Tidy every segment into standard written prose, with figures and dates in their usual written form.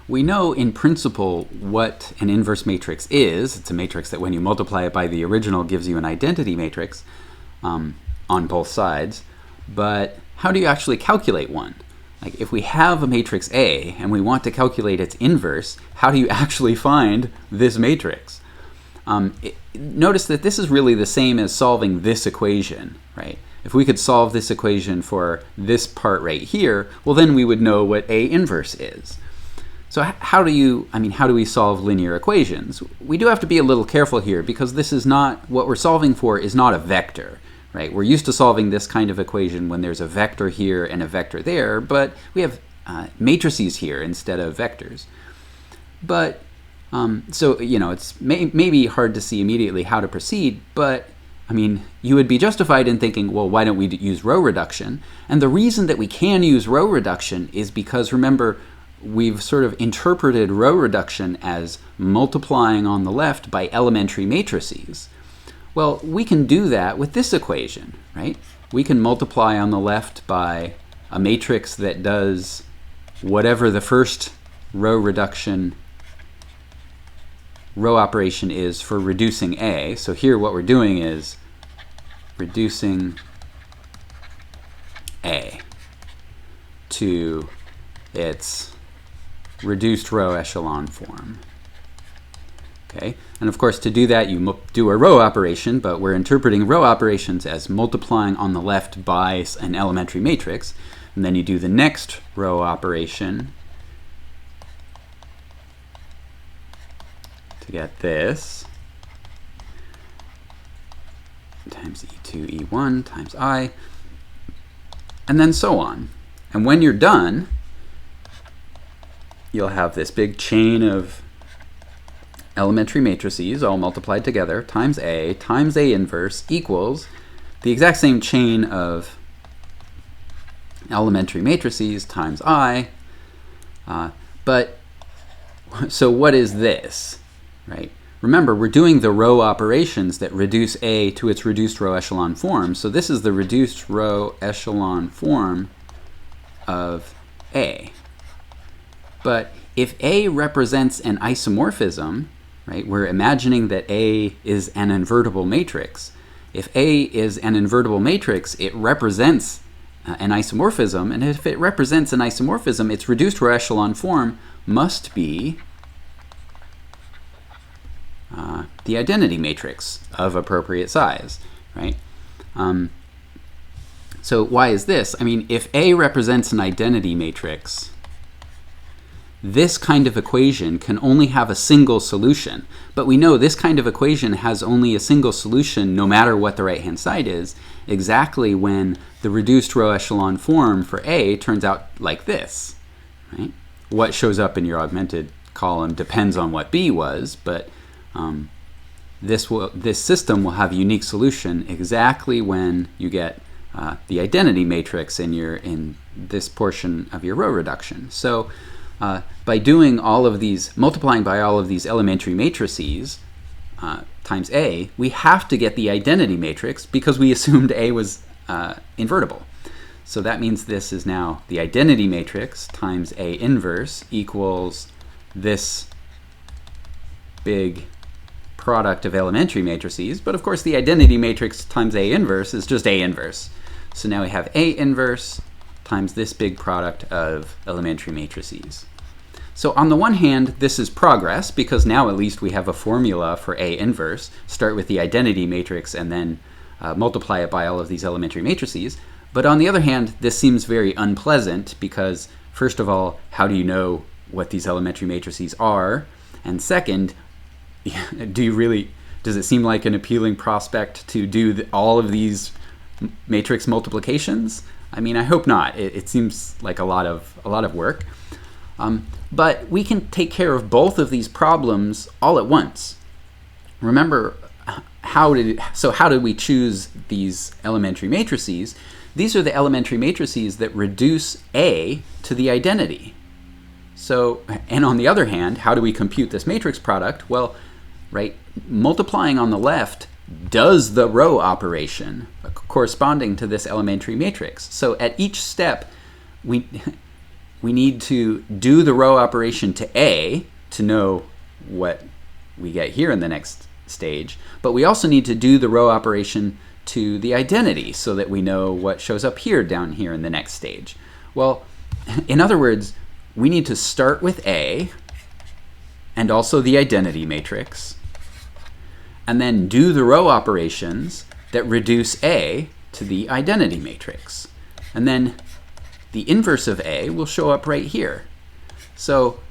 we know in principle what an inverse matrix is. It's a matrix that when you multiply it by the original gives you an identity matrix on both sides. But how do you actually calculate one? Like if we have a matrix A and we want to calculate its inverse, how do you actually find this matrix? Notice that this is really the same as solving this equation, right? If we could solve this equation for this part right here, well then we would know what A inverse is. So how do we solve linear equations? We do have to be a little careful here because this is not, what we're solving for is not a vector, right? We're used to solving this kind of equation when there's a vector here and a vector there, but we have matrices here instead of vectors. But, so, it's maybe hard to see immediately how to proceed, but you would be justified in thinking, well, why don't we use row reduction? And the reason that we can use row reduction is because, remember, we've sort of interpreted row reduction as multiplying on the left by elementary matrices. Well, we can do that with this equation, right? We can multiply on the left by a matrix that does whatever the first row operation is for reducing A. So here what we're doing is reducing A to its reduced row echelon form. Okay, and of course to do that you do a row operation, but we're interpreting row operations as multiplying on the left by an elementary matrix, and then you do the next row operation to get this times E2, E1 times I, and then so on. And when you're done, you'll have this big chain of elementary matrices all multiplied together times A inverse equals the exact same chain of elementary matrices times I. So what is this, right? Remember, we're doing the row operations that reduce A to its reduced row echelon form. So this is the reduced row echelon form of A. But if A represents an isomorphism, right, we're imagining that A is an invertible matrix. If A is an invertible matrix, it represents an isomorphism, and if it represents an isomorphism, its reduced row echelon form must be the identity matrix of appropriate size, right? So why is this? If A represents an identity matrix, this kind of equation can only have a single solution. But we know this kind of equation has only a single solution no matter what the right-hand side is, exactly when the reduced row echelon form for A turns out like this, right? What shows up in your augmented column depends on what B was, but this system will have a unique solution exactly when you get the identity matrix in this portion of your row reduction. So by doing all of these, multiplying by all of these elementary matrices times A, we have to get the identity matrix because we assumed A was invertible. So that means this is now the identity matrix times A inverse equals this big product of elementary matrices. But of course the identity matrix times A inverse is just A inverse. So now we have A inverse times this big product of elementary matrices. So on the one hand, this is progress because now at least we have a formula for A inverse. Start with the identity matrix and then multiply it by all of these elementary matrices. But on the other hand, this seems very unpleasant because first of all, how do you know what these elementary matrices are? And second, does it seem like an appealing prospect to do all of these matrix multiplications? I hope not. It seems like a lot of work. But we can take care of both of these problems all at once. Remember, how did we choose these elementary matrices? These are the elementary matrices that reduce A to the identity. So, and on the other hand, how do we compute this matrix product? Well, right, multiplying on the left does the row operation corresponding to this elementary matrix. So at each step, we we need to do the row operation to A to know what we get here in the next stage, but we also need to do the row operation to the identity so that we know what shows up here down here in the next stage. Well, in other words, we need to start with A and also the identity matrix, and then do the row operations that reduce A to the identity matrix. And then the inverse of A will show up right here. So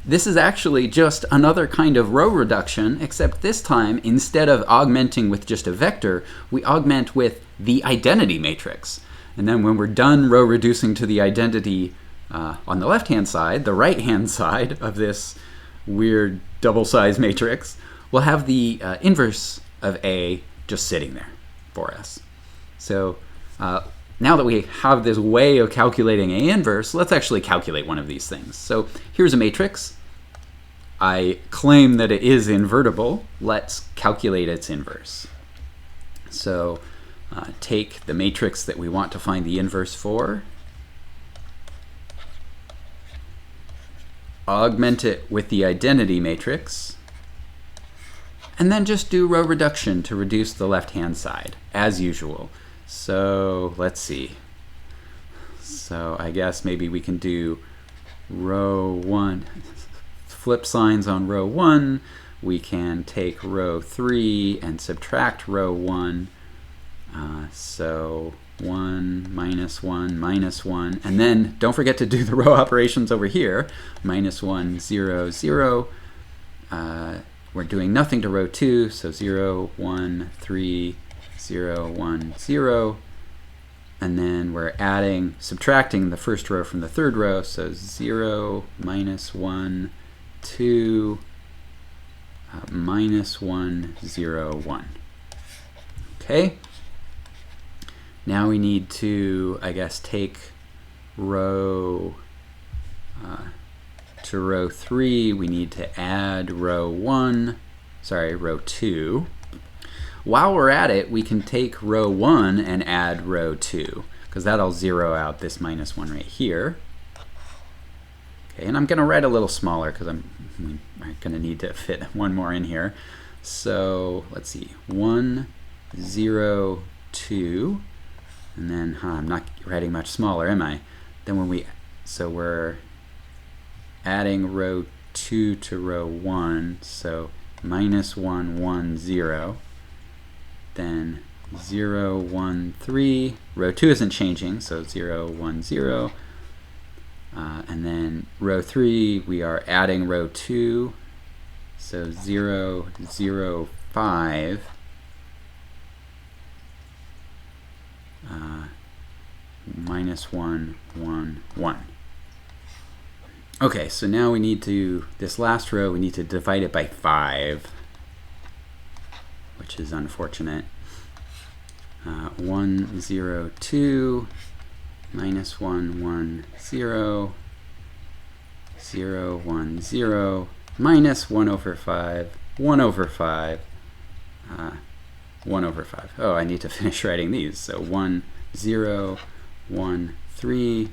this is actually just another kind of row reduction, except this time, instead of augmenting with just a vector, we augment with the identity matrix. And then when we're done row reducing to the identity on the left-hand side, the right-hand side of this weird double-size matrix, we'll have the inverse of A just sitting there for us. So now that we have this way of calculating A inverse, let's actually calculate one of these things. So here's a matrix. I claim that it is invertible. Let's calculate its inverse. So take the matrix that we want to find the inverse for, augment it with the identity matrix, and then just do row reduction to reduce the left-hand side, as usual. So let's see. So I guess maybe we can do row 1, flip signs on row 1. We can take row 3 and subtract row 1. So 1, minus 1, minus 1. And then don't forget to do the row operations over here. Minus 1, 0, 0. We're doing nothing to row 2, so 0, 1, 3, 0, 1, 0. And then we're subtracting the first row from the third row, so 0, minus 1, 2, minus 1, 0, 1. Okay. Now we need to, I guess, take row to row 3, we need to add row 2. While we're at it, we can take row 1 and add row 2, because that'll zero out this minus 1 right here. Okay, and I'm going to write a little smaller because I'm going to need to fit one more in here. So let's see, 1, 0, 2, and then I'm not writing much smaller, am I? Then so we're adding row 2 to row 1, so minus 1, 1, 0. Then 0, 1, 3. Row 2 isn't changing, so 0, 1, 0. And then row 3, we are adding row 2, so 0, 0, 5. Minus 1, 1, 1. Okay, so now we need to, this last row, we need to divide it by 5, which is unfortunate. 1, 0, 2, minus 1, 1, 0, 0, 1, 0, minus 1 over 5, 1 over 5, 1 over 5. Oh, I need to finish writing these. So 1, 0, 1, 3,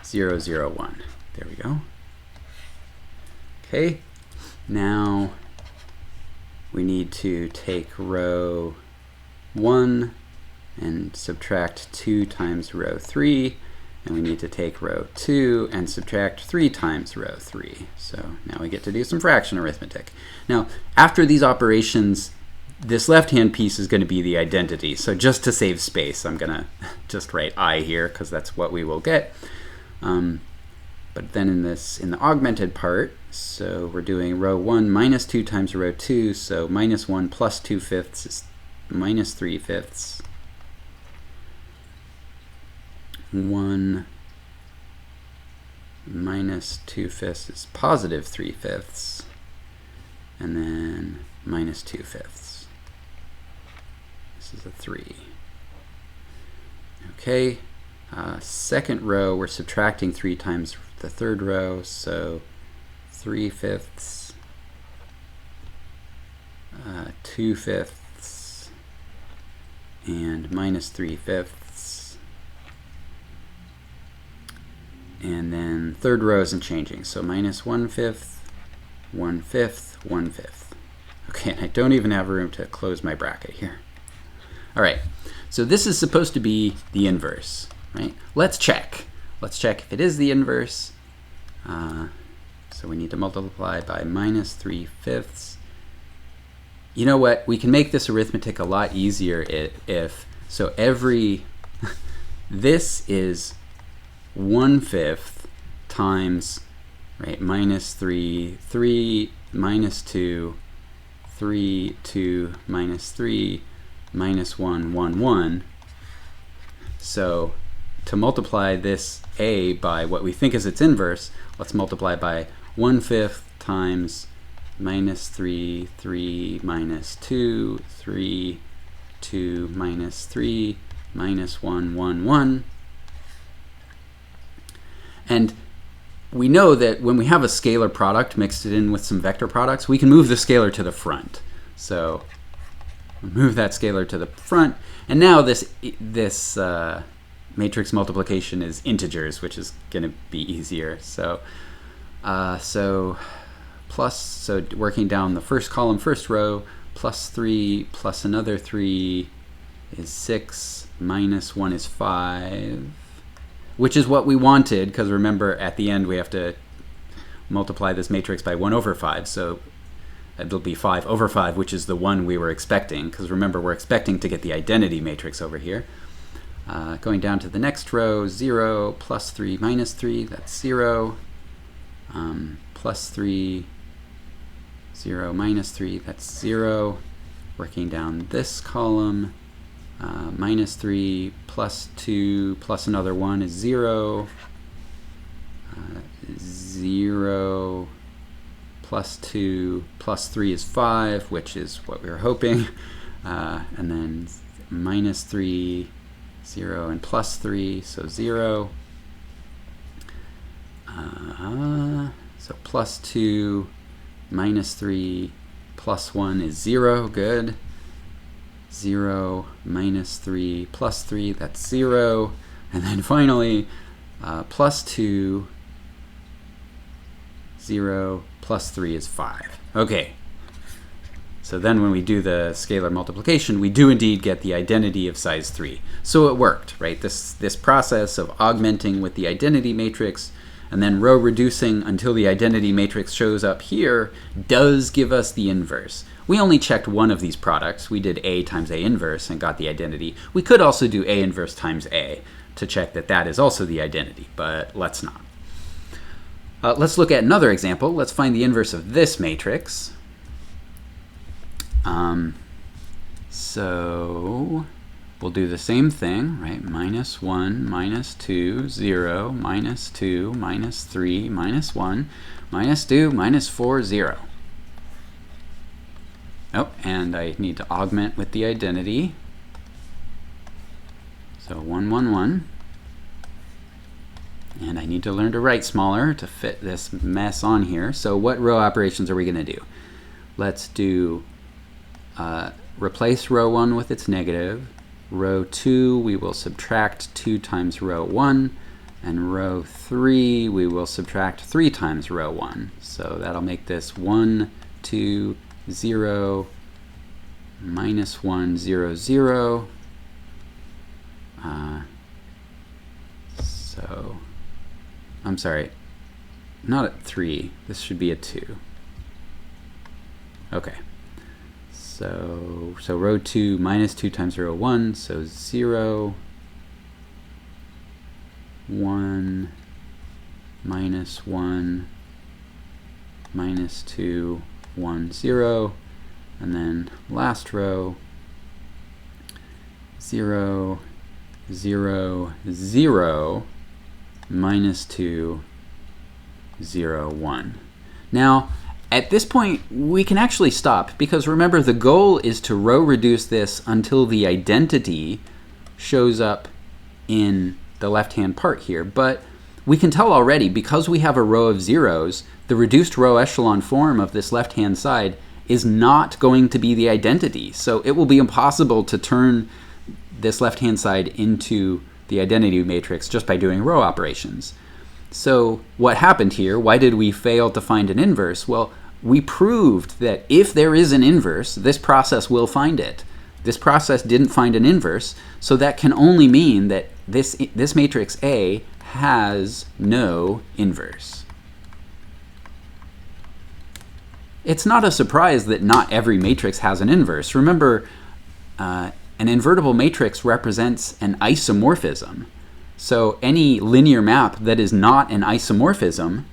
0, 0, 1. There we go. Okay, now we need to take row 1 and subtract 2 times row 3, and we need to take row 2 and subtract 3 times row 3. So now we get to do some fraction arithmetic. Now, after these operations, this left-hand piece is going to be the identity. So just to save space, I'm going to just write I here, because that's what we will get. But then in the augmented part, so we're doing row 1 minus 2 times row 2, so minus 1 plus 2/5 is minus 3/5. 1 minus 2/5 is positive 3/5, and then minus 2/5. This is a 3. Okay, second row, we're subtracting 3 times the third row, so 3/5, 2/5, and minus 3/5. And then third row isn't changing. So minus 1/5, 1/5, 1/5. Okay, and I don't even have room to close my bracket here. All right, so this is supposed to be the inverse, right? Let's check. Let's check if it is the inverse. So we need to multiply by minus 3/5. You know what? We can make this arithmetic a lot easier if so every this is 1/5 times, right, minus 3, 3, minus 2, 3, 2, minus 3, minus 1, 1, 1. So to multiply this a by what we think is its inverse, let's multiply by 1/5 times minus 3, 3, minus 2, 3, 2, minus 3, minus 1, 1, 1. And we know that when we have a scalar product mixed in with some vector products, we can move the scalar to the front. So move that scalar to the front. And now this matrix multiplication is integers, which is going to be easier. So working down the first column, first row, plus 3 plus another 3 is 6, minus 1 is 5. Which is what we wanted, because remember at the end we have to multiply this matrix by 1/5, so it'll be 5/5, which is the one we were expecting, because remember we're expecting to get the identity matrix over here. Going down to the next row, 0, plus 3, minus 3, that's 0. Plus 3, 0, minus 3, that's 0. Working down this column, minus 3 plus 2 plus another 1 is 0. 0 plus 2 plus 3 is 5, which is what we were hoping. And then minus 3, 0, and plus 3, so 0. So plus 2, minus 3, plus 1 is 0, good. 0, minus 3, plus 3, that's 0. And then finally, plus 2, 0, plus 3 is 5. Okay. So then when we do the scalar multiplication, we do indeed get the identity of size 3. So it worked, right? This process of augmenting with the identity matrix and then row reducing until the identity matrix shows up here does give us the inverse. We only checked one of these products. We did A times A inverse and got the identity. We could also do A inverse times A to check that that is also the identity, but let's not. Let's look at another example. Let's find the inverse of this matrix. So we'll do the same thing, right? Minus 1, minus 2, 0, minus 2, minus 3, minus 1, minus 2, minus 4, 0. Oh, and I need to augment with the identity. So 1, 1, 1. And I need to learn to write smaller to fit this mess on here. So what row operations are we going to do? Let's do replace row 1 with its negative. Row 2, we will subtract 2 times row 1. And row 3, we will subtract 3 times row 1. So that'll make this 1, 2, 0, minus 1, 0, 0. So, I'm sorry, not at 3. This should be a 2. Okay. So row 2, minus 2 times row 1, so 0, 1, minus 1, minus 2, 1, 0, and then last row, 0, 0, 0, minus 2, 0, 1. Now, at this point, we can actually stop, because remember, the goal is to row reduce this until the identity shows up in the left-hand part here. But we can tell already, because we have a row of zeros, the reduced row echelon form of this left-hand side is not going to be the identity. So it will be impossible to turn this left-hand side into the identity matrix just by doing row operations. So what happened here? Why did we fail to find an inverse? Well, we proved that if there is an inverse, this process will find it. This process didn't find an inverse, so that can only mean that this matrix A has no inverse. It's not a surprise that not every matrix has an inverse. Remember, an invertible matrix represents an isomorphism. So any linear map that is not an isomorphism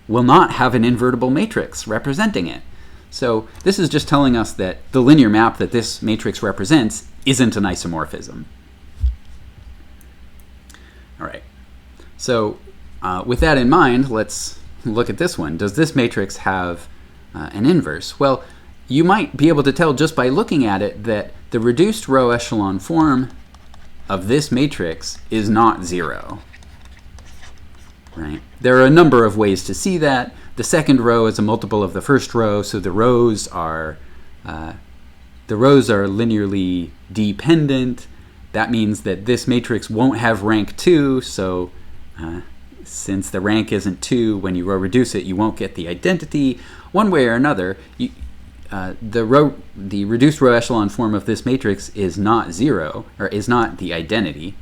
will not have an invertible matrix representing it. So this is just telling us that the linear map that this matrix represents isn't an isomorphism. All right. So with that in mind, let's look at this one. Does this matrix have an inverse? Well, you might be able to tell just by looking at it that the reduced row echelon form of this matrix is not 0. Right? There are a number of ways to see that. The second row is a multiple of the first row, so the rows are linearly dependent. That means that this matrix won't have rank 2, so since the rank isn't 2, when you row reduce it, you won't get the identity. One way or another, the reduced row echelon form of this matrix is not 0, or is not the identity.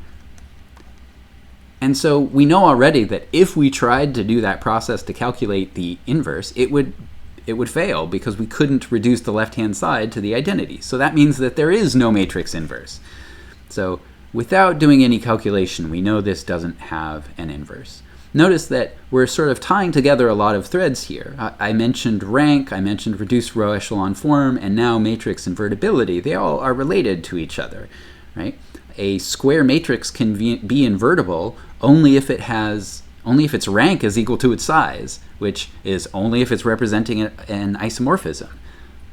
And so we know already that if we tried to do that process to calculate the inverse, it would fail because we couldn't reduce the left-hand side to the identity. So that means that there is no matrix inverse. So without doing any calculation, we know this doesn't have an inverse. Notice that we're sort of tying together a lot of threads here. I mentioned rank, I mentioned reduced row echelon form, and now matrix invertibility. They all are related to each other, right? A square matrix can be invertible only if its rank is equal to its size, which is only if it's representing an isomorphism,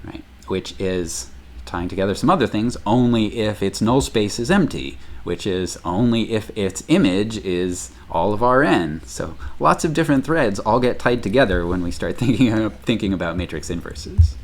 right? Which is, tying together some other things, only if its null space is empty, which is only if its image is all of Rn. So lots of different threads all get tied together when we start thinking about matrix inverses.